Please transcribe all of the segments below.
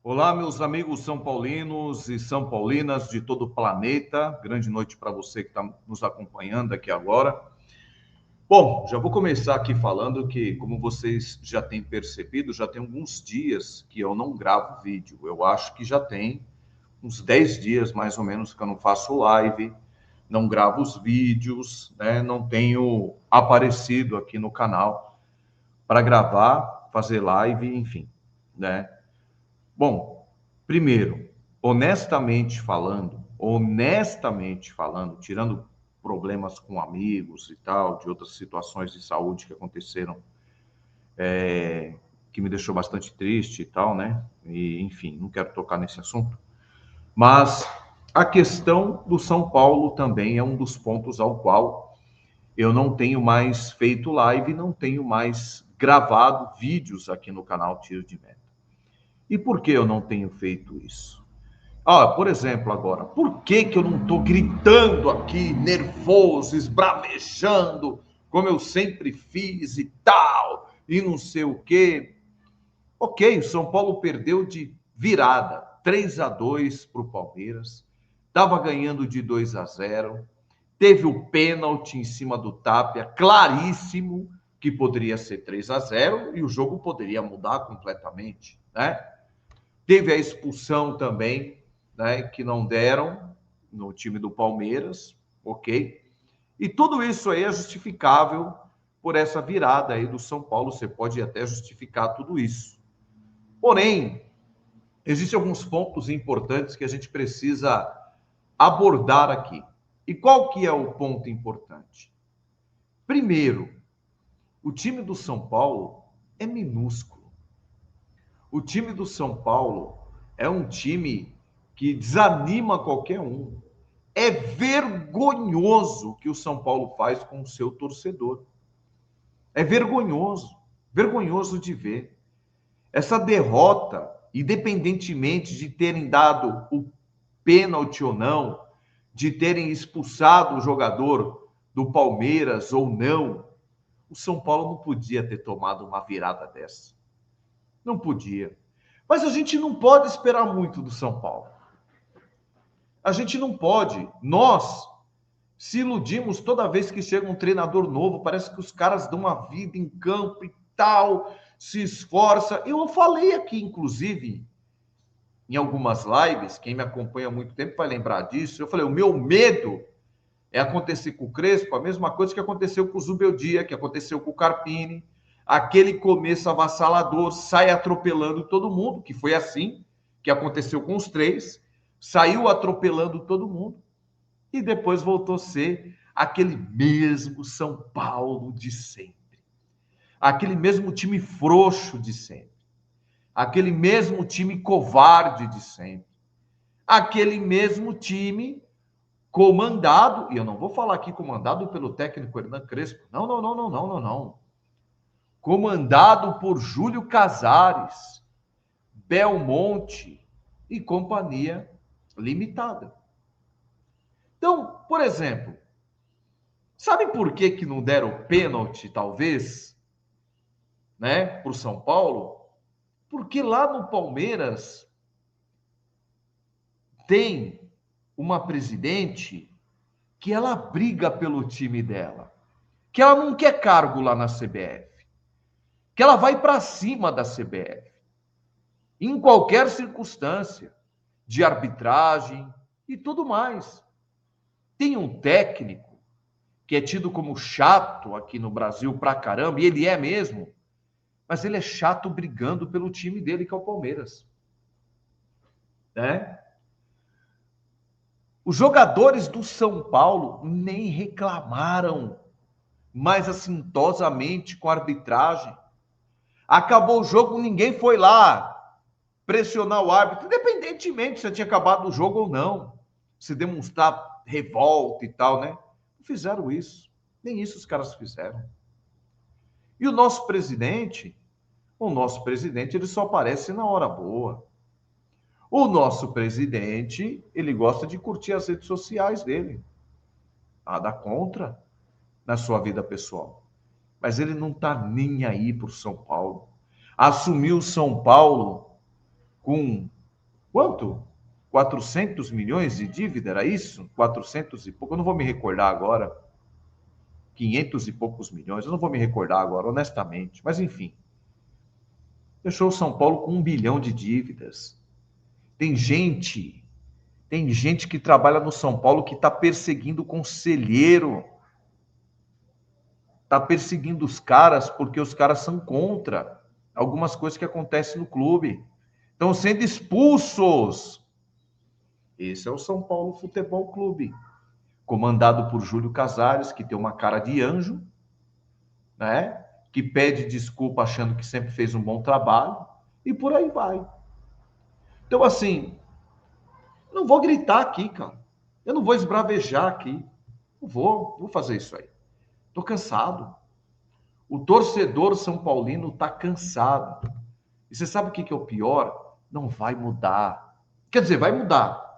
Olá, meus amigos são paulinos e são paulinas de todo o planeta. Grande noite para você que está nos acompanhando aqui agora. Bom, já vou começar aqui falando que, como vocês já têm percebido, já tem alguns dias que eu não gravo vídeo. Eu acho que já tem uns 10 dias, mais ou menos, que eu não faço live, não gravo os vídeos, né? Não tenho aparecido aqui no canal para gravar, fazer live, enfim, né? Bom, primeiro, honestamente falando, tirando problemas com amigos e tal, de outras situações de saúde que aconteceram, que me deixou bastante triste e tal, né? E, enfim, não quero tocar nesse assunto. Mas a questão do São Paulo também é um dos pontos ao qual eu não tenho mais feito live, não tenho mais gravado vídeos aqui no canal Tiro de Meta. E por que eu não tenho feito isso? Por exemplo, agora, por que que eu não estou gritando aqui, nervoso, esbravejando, como eu sempre fiz e tal, e não sei o quê? Ok, o São Paulo perdeu de virada, 3-2 para o Palmeiras, estava ganhando de 2-0, teve o pênalti em cima do Tapia, claríssimo que poderia ser 3-0 e o jogo poderia mudar completamente, né? Teve a expulsão também, né, que não deram no time do Palmeiras, ok? E tudo isso aí é justificável por essa virada aí do São Paulo. Você pode até justificar tudo isso. Porém, existem alguns pontos importantes que a gente precisa abordar aqui. E qual que é o ponto importante? Primeiro, o time do São Paulo é minúsculo. O time do São Paulo é um time que desanima qualquer um. É vergonhoso o que o São Paulo faz com o seu torcedor. É vergonhoso, vergonhoso de ver. Essa derrota, independentemente de terem dado o pênalti ou não, de terem expulsado o jogador do Palmeiras ou não, o São Paulo não podia ter tomado uma virada dessa. Não podia. Mas a gente não pode esperar muito do São Paulo. A gente não pode. Nós se iludimos toda vez que chega um treinador novo, parece que os caras dão uma vida em campo e tal, se esforça. Eu falei aqui, inclusive, em algumas lives, quem me acompanha há muito tempo vai lembrar disso. Eu falei, o meu medo é acontecer com o Crespo a mesma coisa que aconteceu com o Zubeldia, que aconteceu com o Carpini, aquele começo avassalador, sai atropelando todo mundo, que foi assim que aconteceu com os três, saiu atropelando todo mundo, e depois voltou a ser aquele mesmo São Paulo de sempre. Aquele mesmo time frouxo de sempre. Aquele mesmo time covarde de sempre. Aquele mesmo time comandado, e eu não vou falar aqui comandado pelo técnico Hernan Crespo. Não, não, não, não, não, não, não. Comandado por Júlio Casares, Belmonte e companhia limitada. Então, por exemplo, sabe por que que não deram pênalti, talvez, né, para o São Paulo? Porque lá no Palmeiras tem uma presidente que ela briga pelo time dela, que ela não quer cargo lá na CBF, que ela vai para cima da CBF, em qualquer circunstância, de arbitragem e tudo mais. Tem um técnico que é tido como chato aqui no Brasil pra caramba, e ele é mesmo, mas ele é chato brigando pelo time dele, que é o Palmeiras. Né? Os jogadores do São Paulo nem reclamaram mais assintosamente com a arbitragem. Acabou o jogo, ninguém foi lá pressionar o árbitro, independentemente se tinha acabado o jogo ou não, se demonstrar revolta e tal, né? Não fizeram isso. Nem isso os caras fizeram. E o nosso presidente, ele só aparece na hora boa. O nosso presidente, ele gosta de curtir as redes sociais dele. Nada contra na sua vida pessoal. Mas ele não está nem aí para o São Paulo. Assumiu o São Paulo com quanto? 400 milhões de dívida, era isso? 400 e pouco, eu não vou me recordar agora. 500 e poucos milhões, eu não vou me recordar agora, honestamente. Mas, enfim, deixou o São Paulo com 1 bilhão de dívidas. Tem gente, tem gente que trabalha no São Paulo que está perseguindo o conselheiro, está perseguindo os caras porque os caras são contra algumas coisas que acontecem no clube. Estão sendo expulsos. Esse é o São Paulo Futebol Clube, comandado por Júlio Casares, que tem uma cara de anjo, né? Que pede desculpa achando que sempre fez um bom trabalho, e por aí vai. Então, assim, eu não vou gritar aqui, cara. Eu não vou esbravejar aqui. Não vou fazer isso aí. Estou cansado. O torcedor São Paulino está cansado. E você sabe o que é o pior? Não vai mudar. Quer dizer, vai mudar.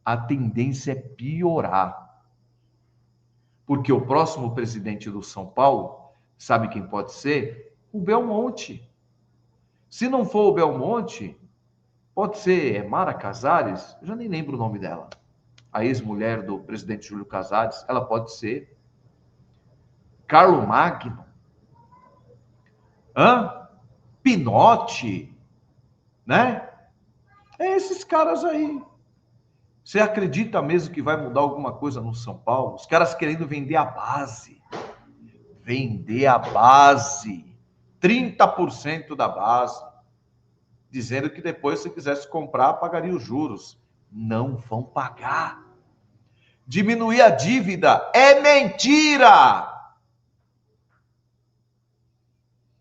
A tendência é piorar. Porque o próximo presidente do São Paulo, sabe quem pode ser? O Belmonte. Se não for o Belmonte, pode ser Mara Casares, eu já nem lembro o nome dela. A ex-mulher do presidente Júlio Casares, ela pode ser. Carlo Magno. Pinotti, né? É esses caras aí. Você acredita mesmo que vai mudar alguma coisa no São Paulo? Os caras querendo vender a base. Vender a base. 30% da base. Dizendo que depois, se quisesse comprar, pagaria os juros. Não vão pagar. Diminuir a dívida é mentira!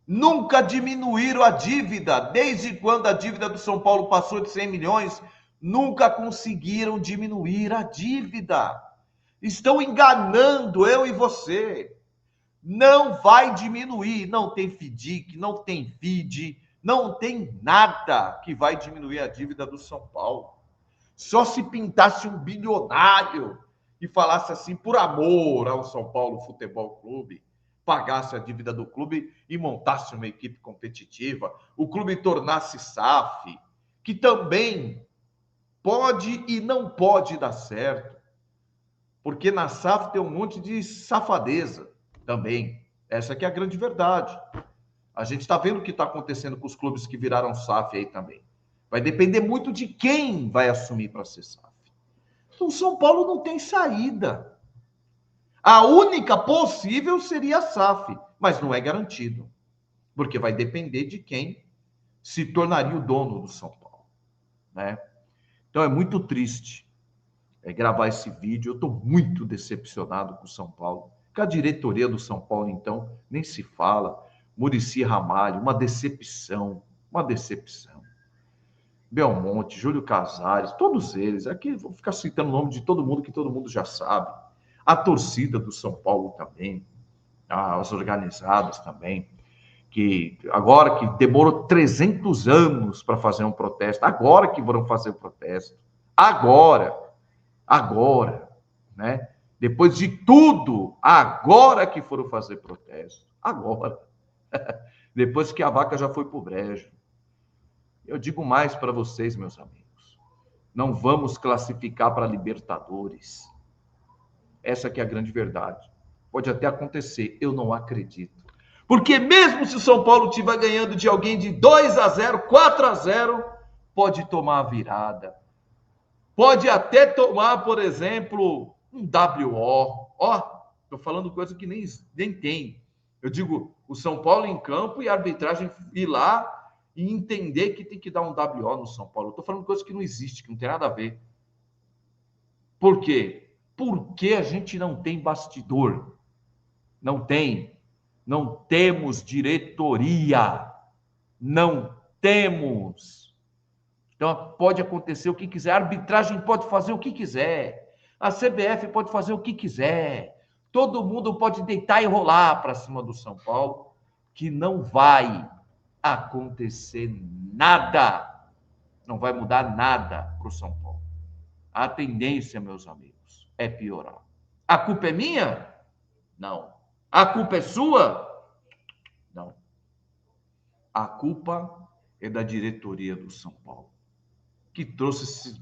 Nunca diminuíram a dívida. Desde quando a dívida do São Paulo passou de 100 milhões, nunca conseguiram diminuir a dívida. Estão enganando eu e você. Não vai diminuir. Não tem FDIC, não tem FID, não tem nada que vai diminuir a dívida do São Paulo. Só se pintasse um bilionário e falasse assim, por amor ao São Paulo Futebol Clube, pagasse a dívida do clube e montasse uma equipe competitiva, o clube tornasse SAF, que também pode e não pode dar certo, porque na SAF tem um monte de safadeza também. Essa aqui é a grande verdade. A gente está vendo o que está acontecendo com os clubes que viraram SAF aí também. Vai depender muito de quem vai assumir para ser SAF. Então, São Paulo não tem saída. A única possível seria a SAF, mas não é garantido, porque vai depender de quem se tornaria o dono do São Paulo, né? Então é muito triste gravar esse vídeo. Eu estou muito decepcionado com o São Paulo. Com a diretoria do São Paulo, então, nem se fala. Muricy Ramalho, uma decepção, uma decepção. Belmonte, Júlio Casares, todos eles. Aqui vou ficar citando o nome de todo mundo que todo mundo já sabe. A torcida do São Paulo também, as organizadas também, que agora que demorou 300 anos para fazer um protesto, agora que vão fazer o protesto, agora, né? Depois de tudo, agora que foram fazer protesto, agora, depois que a vaca já foi pro brejo. Eu digo mais para vocês, meus amigos, não vamos classificar para Libertadores. Essa que é a grande verdade. Pode até acontecer, eu não acredito. Porque mesmo se o São Paulo estiver ganhando de alguém de 2-0, 4-0, pode tomar a virada. Pode até tomar, por exemplo, um WO. Estou falando coisa que nem tem. Eu digo, o São Paulo em campo e a arbitragem ir lá e entender que tem que dar um WO no São Paulo. Estou falando coisa que não existe, que não tem nada a ver. Por quê? Porque a gente não tem bastidor. Não tem. Não temos diretoria. Não temos. Então, pode acontecer o que quiser. A arbitragem pode fazer o que quiser. A CBF pode fazer o que quiser. Todo mundo pode deitar e rolar para cima do São Paulo, que não vai acontecer nada. Não vai mudar nada para o São Paulo. A tendência, meus amigos, é piorar. A culpa é minha? Não. A culpa é sua? Não. A culpa é da diretoria do São Paulo, que trouxe esse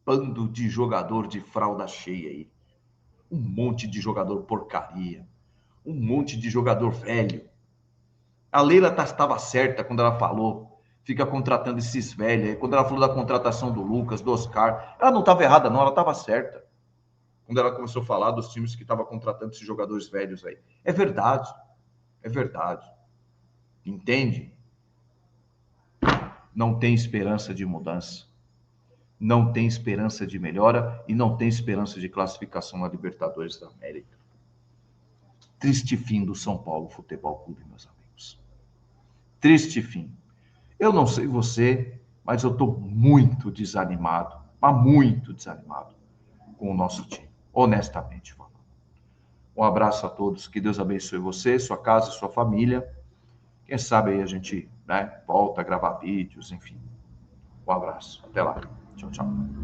bando de jogador de fralda cheia aí. Um monte de jogador porcaria, um monte de jogador velho. A Leila estava certa quando ela falou, fica contratando esses velhos. Aí, quando ela falou da contratação do Lucas, do Oscar, ela não estava errada, não, ela estava certa. Quando ela começou a falar dos times que estavam contratando esses jogadores velhos aí. É verdade, é verdade. Entende? Não tem esperança de mudança. Não tem esperança de melhora e não tem esperança de classificação na Libertadores da América. Triste fim do São Paulo Futebol Clube, meus amigos. Triste fim. Eu não sei você, mas eu estou muito desanimado, mas muito desanimado com o nosso time, honestamente falando. Um abraço a todos, que Deus abençoe você, sua casa, sua família. Quem sabe aí a gente, né, volta a gravar vídeos, enfim. Um abraço, até lá. Tchau, tchau.